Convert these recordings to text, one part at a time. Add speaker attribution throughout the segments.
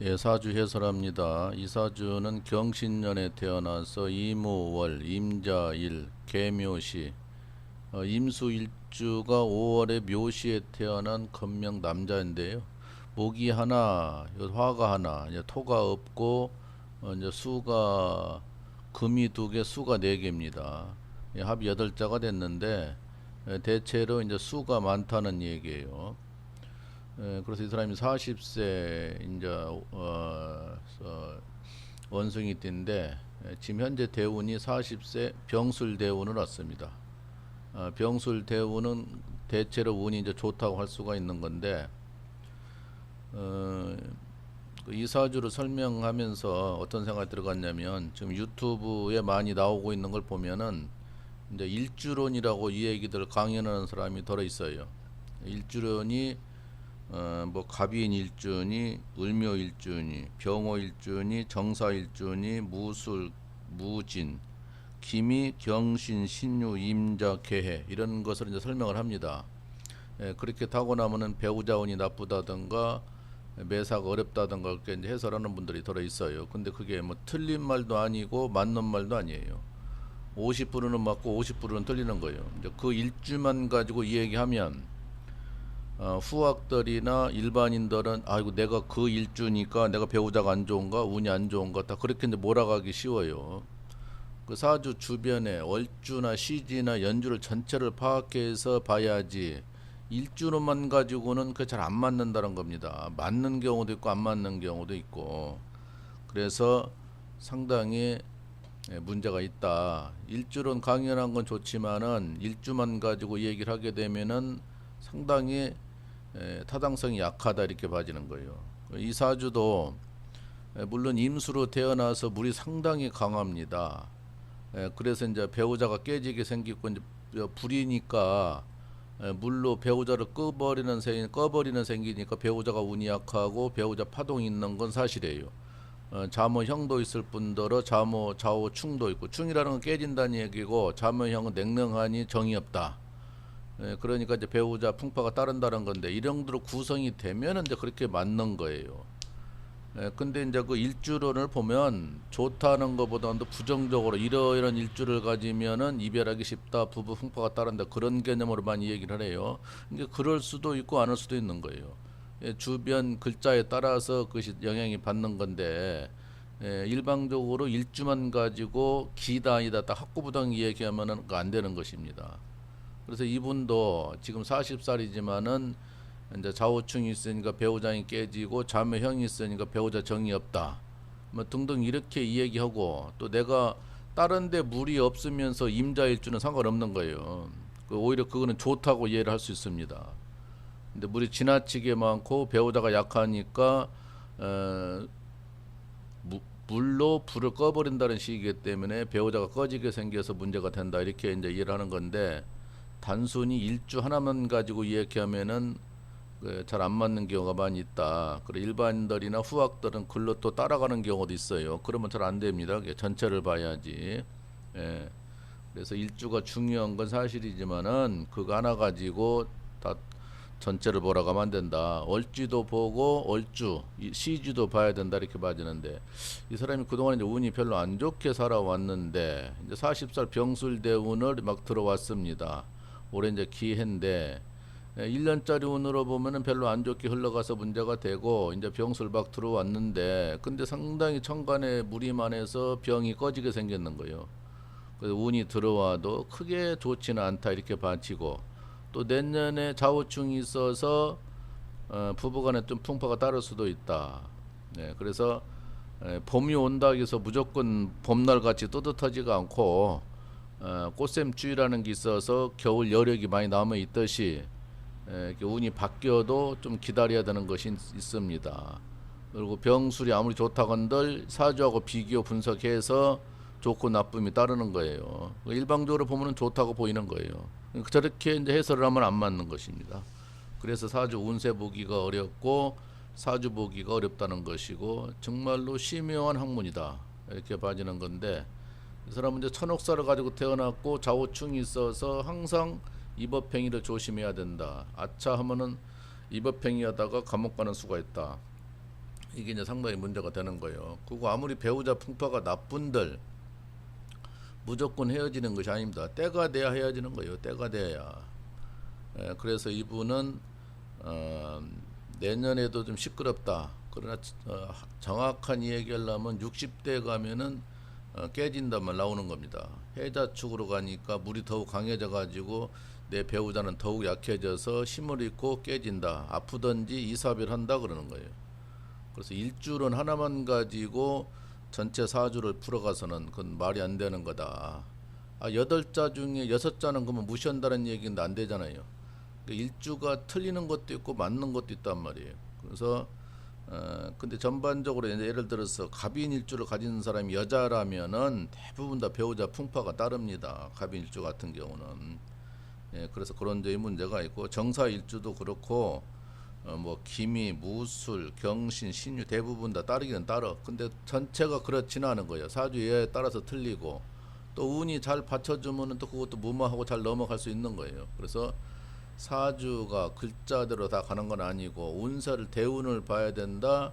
Speaker 1: 예, 사주 해설합니다. 이 사주는 경신년에 태어나서 이무월, 임자일, 계묘시, 임수일주가 5월에 묘시에 태어난 건명 남자인데요. 목이 하나, 화가 하나, 이제 토가 없고 이제 수가 금이 두 개, 수가 네 개입니다. 예, 합이 8자가 됐는데 대체로 이제 수가 많다는 얘기예요. 그래서 이 사람이 40세 이제 원숭이 띠인데 지금 현재 대운이 40세 병술 대운을 왔습니다. 병술 대운은 대체로 운이 이제 좋다고 할 수가 있는 건데 어, 이 사주를 설명하면서 어떤 생각이 들어갔냐면 지금 유튜브에 많이 나오고 있는 걸 보면은 이제 일주론이라고 이 얘기들 강연하는 사람이 들어 있어요. 일주론이 뭐 갑인 일주니, 을묘 일주니, 병호 일주니, 정사 일주니, 무술, 무진, 기미, 경신, 신유, 임자, 계해 이런 것을 이제 설명을 합니다. 그렇게 타고 나면은 배우자 운이 나쁘다든가 매사가 어렵다든가 그렇게 이제 해설하는 분들이 들어 있어요. 근데 그게 뭐 틀린 말도 아니고 맞는 말도 아니에요. 50%는 맞고 50%는 틀리는 거예요. 이제 그 일주만 가지고 이 얘기하면 후학들이나 일반인들은 아이고 내가 그 일주니까 내가 배우자가 안 좋은가 운이 안 좋은가 다 그렇게 이제 몰아가기 쉬워요. 그 사주 주변에 월주나 시지나 연주를 전체를 파악해서 봐야지 일주로만 가지고는 그 잘 안 맞는다는 겁니다. 맞는 경우도 있고 안 맞는 경우도 있고 그래서 상당히 문제가 있다. 일주론 강연한 건 좋지만은 일주만 가지고 이 얘기를 하게 되면은 상당히 타당성이 약하다 이렇게 봐지는 거예요. 이 사주도 물론 임수로 태어나서 물이 상당히 강합니다. 그래서 이제 배우자가 깨지게 생기고 이제 불이니까 물로 배우자를 꺼버리는 생기니까 배우자가 운이 약하고 배우자 파동이 있는 건 사실이에요. 자모형도 있을 뿐더러 좌우충도 있고 충이라는 건 깨진다는 얘기고 자모형은 냉랭하니 정이 없다. 그러니까 이제 배우자 풍파가 따른다는 건데 이 정도로 구성이 되면 이제 그렇게 맞는 거예요. 근데 이제 그 일주론을 보면 좋다는 것보다는 부정적으로 이러이런 일주를 가지면은 이별하기 쉽다, 부부 풍파가 따른다 그런 개념으로 많이 얘기를 해요. 이게 그럴 수도 있고 안 할 수도 있는 거예요. 주변 글자에 따라서 그것이 영향이 받는 건데 일방적으로 일주만 가지고 기다 아니다 딱 학구부당 얘기하면은 안 되는 것입니다. 그래서 이분도 지금 40살이지만은 이제 좌우충이 있으니까 배우자이 깨지고 자매형이 있으니까 배우자 정이 없다. 뭐 등등 이렇게 이야기하고 또 내가 다른 데 물이 없으면서 임자일주는 상관없는 거예요. 오히려 그거는 좋다고 이해를 할 수 있습니다. 근데 물이 지나치게 많고 배우자가 약하니까 어, 물로 불을 꺼버린다는 식이기 때문에 배우자가 꺼지게 생겨서 문제가 된다 이렇게 이제 이해를 하는 건데 단순히 일주 하나만 가지고 이야기하면은 잘 안 맞는 경우가 많이 있다. 그리고 일반인들이나 후학들은 글로 또 따라가는 경우도 있어요. 그러면 잘 안 됩니다. 전체를 봐야지. 예. 그래서 일주가 중요한 건 사실이지만은 그거 하나 가지고 다 전체를 보러 가면 안 된다. 월주도 보고 월주, 시주도 봐야 된다 이렇게 봐지는데 이 사람이 그동안 이제 운이 별로 안 좋게 살아왔는데 이제 40살 병술 대운을 막 들어왔습니다. 올해 이제 기해인데 1년짜리 운으로 보면은 별로 안 좋게 흘러가서 문제가 되고 이제 병술 막 들어왔는데 근데 상당히 천간에 물이 많아서 병이 꺼지게 생겼는 거예요. 그래서 운이 들어와도 크게 좋지는 않다 이렇게 봐지고 또 내년에 좌우충이 있어서 부부간에 좀 풍파가 따를 수도 있다. 네, 그래서 봄이 온다 해서 무조건 봄날 같이 뜨뜻하지가 않고 꽃샘추위라는 게 있어서 겨울 여력이 많이 남아 있듯이 운이 바뀌어도 좀 기다려야 되는 것이 있습니다. 그리고 병술이 아무리 좋다건들 사주하고 비교 분석해서 좋고 나쁨이 따르는 거예요. 일방적으로 보면 좋다고 보이는 거예요. 저렇게 이제 해설을 하면 안 맞는 것입니다. 그래서 사주 운세 보기가 어렵고 사주 보기가 어렵다는 것이고 정말로 심오한 학문이다 이렇게 봐지는 건데 이 사람은 이제 천옥사를 가지고 태어났고 좌우충이 있어서 항상 이법행위를 조심해야 된다. 아차 하면은 이법행위 하다가 감옥 가는 수가 있다. 이게 이제 상당히 문제가 되는 거예요. 그리고 아무리 배우자 풍파가 나쁜들 무조건 헤어지는 것이 아닙니다. 때가 돼야 헤어지는 거예요. 때가 돼야. 그래서 이분은 어, 내년에도 좀 시끄럽다. 그러나 정확한 이야기하려면 60대 가면은 깨진다만 나오는 겁니다. 해자 축으로 가니까 물이 더욱 강해져 가지고 내 배우자는 더욱 약해져서 힘을 잃고 깨진다. 아프든지 이사별한다 그러는 거예요. 그래서 일주는 하나만 가지고 전체 사주를 풀어가서는 그건 말이 안 되는 거다. 아, 8자 중에 6자는 그러면 무시한다는 얘기는 안 되잖아요. 일주가 틀리는 것도 있고 맞는 것도 있단 말이에요. 그래서 근데 전반적으로 이제 예를 들어서 갑인 일주를 가진 사람이 여자라면은 대부분 다 배우자 풍파가 따릅니다. 갑인 일주 같은 경우는. 그래서 그런 점이 문제가 있고 정사 일주도 그렇고 뭐 기미, 무술, 경신, 신유 대부분 다 따르기는 따라. 근데 전체가 그렇지는 않은 거예요. 사주에 따라서 틀리고 또 운이 잘 받쳐주면은 또 그것도 무마하고 잘 넘어갈 수 있는 거예요. 그래서 사주가 글자대로 다 가는 건 아니고 운세를 대운을 봐야 된다.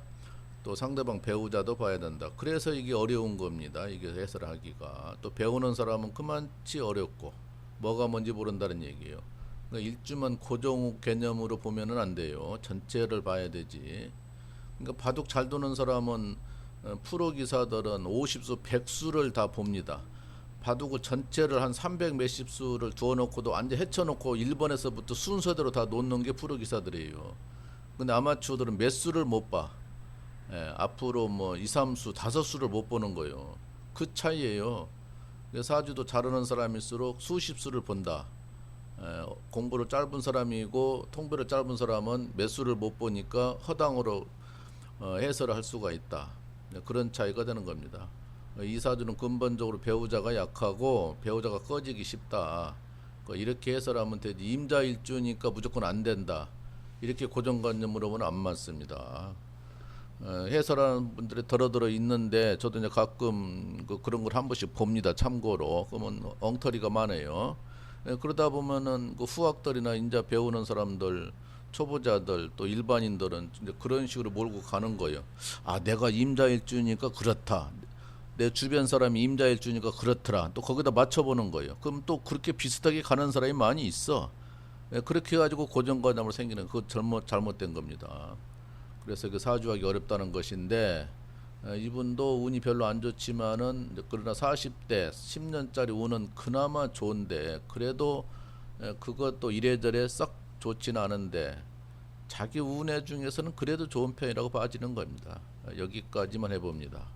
Speaker 1: 또 상대방 배우자도 봐야 된다. 그래서 이게 어려운 겁니다. 이게 해설하기가. 또 배우는 사람은 그만치 어렵고 뭐가 뭔지 모른다는 얘기예요. 그러니까 일주만 고정 개념으로 보면은 안 돼요. 전체를 봐야 되지. 그러니까 바둑 잘 두는 사람은 프로 기사들은 50수, 100수를 다 봅니다. 바둑을 전체를 한 300 몇십 수를 두어 놓고도 완전 헤쳐 놓고 1번에서부터 순서대로 다 놓는 게 프로 기사들이에요. 근데 아마추어들은 몇 수를 못 봐. 앞으로 뭐 2, 3수, 5수를 못 보는 거예요. 그 차이예요. 사주도 잘하는 사람일수록 수십 수를 본다. 공부를 짧은 사람이고 통배를 짧은 사람은 몇 수를 못 보니까 허당으로 해설을 할 수가 있다. 그런 차이가 되는 겁니다. 이 사주는 근본적으로 배우자가 약하고 배우자가 꺼지기 쉽다. 이렇게 해설하면 되지. 임자일주니까 무조건 안 된다. 이렇게 고정관념으로 보면 안 맞습니다. 해설하는 분들이 더러더러 있는데 저도 이제 가끔 그런 걸 한 번씩 봅니다. 참고로. 그러면 엉터리가 많아요. 그러다 보면은 그 후학들이나 인자 배우는 사람들, 초보자들 또 일반인들은 이제 그런 식으로 몰고 가는 거예요. 아, 내가 임자일주니까 그렇다. 내 주변 사람이 임자일주니까 그렇더라. 또 거기다 맞춰보는 거예요. 그럼 또 그렇게 비슷하게 가는 사람이 많이 있어. 그렇게 해가지고 고정관념으로 생기는 그거 잘못된 겁니다. 그래서 그 사주하기 어렵다는 것인데 이분도 운이 별로 안 좋지만은 그러나 40대 10년짜리 운은 그나마 좋은데 그래도 그것도 이래저래 썩 좋지는 않은데 자기 운의 중에서는 그래도 좋은 편이라고 봐지는 겁니다. 여기까지만 해봅니다.